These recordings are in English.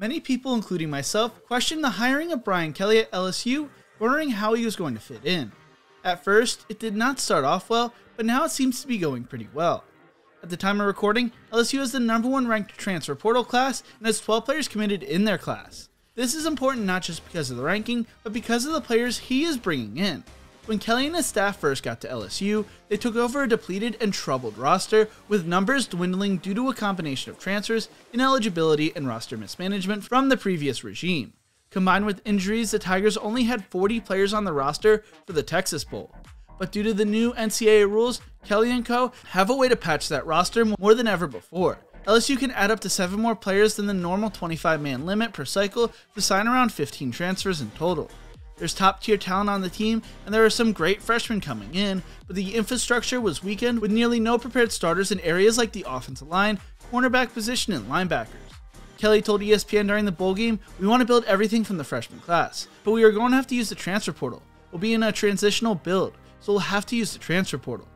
Many people, including myself, questioned the hiring of Brian Kelly at LSU, wondering how he was going to fit in. At first, it did not start off well, but now it seems to be going pretty well. At the time of recording, LSU is the #1 ranked transfer portal class and has 12 players committed in their class. This is important not just because of the ranking, but because of the players he is bringing in. When Kelly and his staff first got to LSU, they took over a depleted and troubled roster, with numbers dwindling due to a combination of transfers, ineligibility, and roster mismanagement from the previous regime. Combined with injuries, the Tigers only had 40 players on the roster for the Texas Bowl. But due to the new NCAA rules, Kelly and co. have a way to patch that roster more than ever before. LSU can add up to 7 more players than the normal 25-man limit per cycle to sign around 15 transfers in total. There's top-tier talent on the team, and there are some great freshmen coming in, but the infrastructure was weakened with nearly no prepared starters in areas like the offensive line, cornerback position, and linebackers. Kelly told ESPN during the bowl game, "We want to build everything from the freshman class, but we are going to have to use the transfer portal. We'll be in a transitional build, so we'll have to use the transfer portal."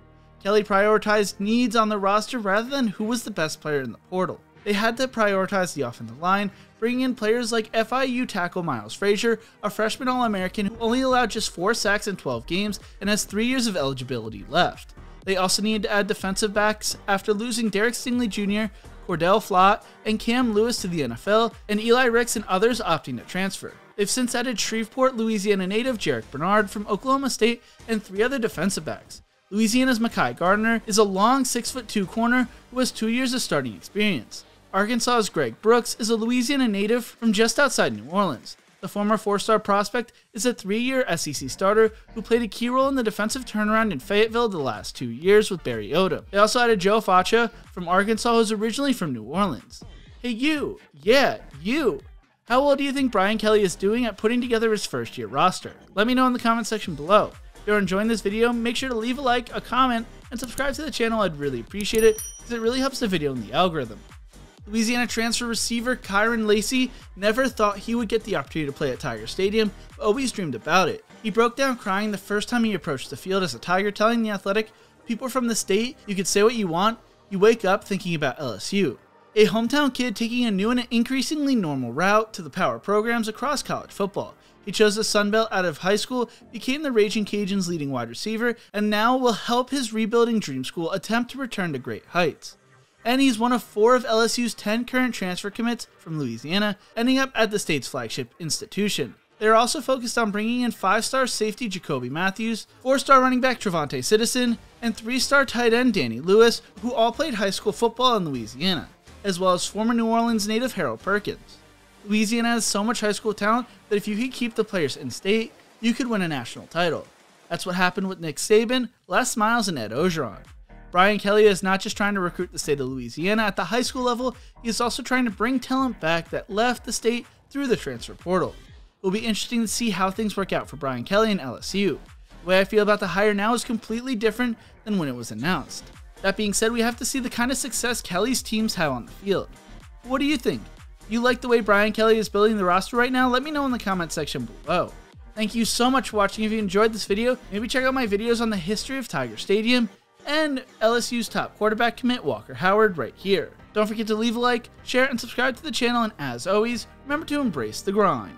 Kelly prioritized needs on the roster rather than who was the best player in the portal. They had to prioritize the offensive line, bringing in players like FIU tackle Miles Frazier, a freshman All-American who only allowed just 4 sacks in 12 games and has 3 years of eligibility left. They also needed to add defensive backs after losing Derek Stingley Jr., Cordell Flott, and Cam Lewis to the NFL, and Eli Ricks and others opting to transfer. They've since added Shreveport, Louisiana native Jarek Bernard from Oklahoma State and 3 other defensive backs. Louisiana's Mekhi Gardner is a long 6'2" corner who has 2 years of starting experience. Arkansas's Greg Brooks is a Louisiana native from just outside New Orleans. The former 4-star prospect is a 3-year SEC starter who played a key role in the defensive turnaround in Fayetteville the last 2 years with Barry Odom. They also added Joe Facha from Arkansas, who's originally from New Orleans. Hey you! Yeah, you! How well do you think Brian Kelly is doing at putting together his first-year roster? Let me know in the comment section below. If you're enjoying this video, make sure to leave a like, a comment, and subscribe to the channel. I'd really appreciate it, because it really helps the video in the algorithm. Louisiana transfer receiver Kyron Lacey never thought he would get the opportunity to play at Tiger Stadium, but always dreamed about it. He broke down crying the first time he approached the field as a Tiger, telling The Athletic, "People from the state, you can say what you want, you wake up thinking about LSU." A hometown kid taking a new and increasingly normal route to the power programs across college football. He chose the Sun Belt out of high school, became the Raging Cajuns' leading wide receiver, and now will help his rebuilding dream school attempt to return to great heights. And he's one of 4 of LSU's 10 current transfer commits from Louisiana, ending up at the state's flagship institution. They are also focused on bringing in 5-star safety Jacoby Matthews, 4-star running back Trevante Citizen, and 3-star tight end Danny Lewis, who all played high school football in Louisiana, as well as former New Orleans native Harold Perkins. Louisiana has so much high school talent that if you could keep the players in state, you could win a national title. That's what happened with Nick Saban, Les Miles, and Ed Orgeron. Brian Kelly is not just trying to recruit the state of Louisiana at the high school level, he is also trying to bring talent back that left the state through the transfer portal. It will be interesting to see how things work out for Brian Kelly and LSU. The way I feel about the hire now is completely different than when it was announced. That being said, we have to see the kind of success Kelly's teams have on the field. What do you think? You like the way Brian Kelly is building the roster right now? Let me know in the comment section below. Thank you so much for watching. If you enjoyed this video, maybe check out my videos on the history of Tiger Stadium and LSU's top quarterback commit Walker Howard right here. Don't forget to leave a like, share, and subscribe to the channel, and as always, remember to embrace the grind.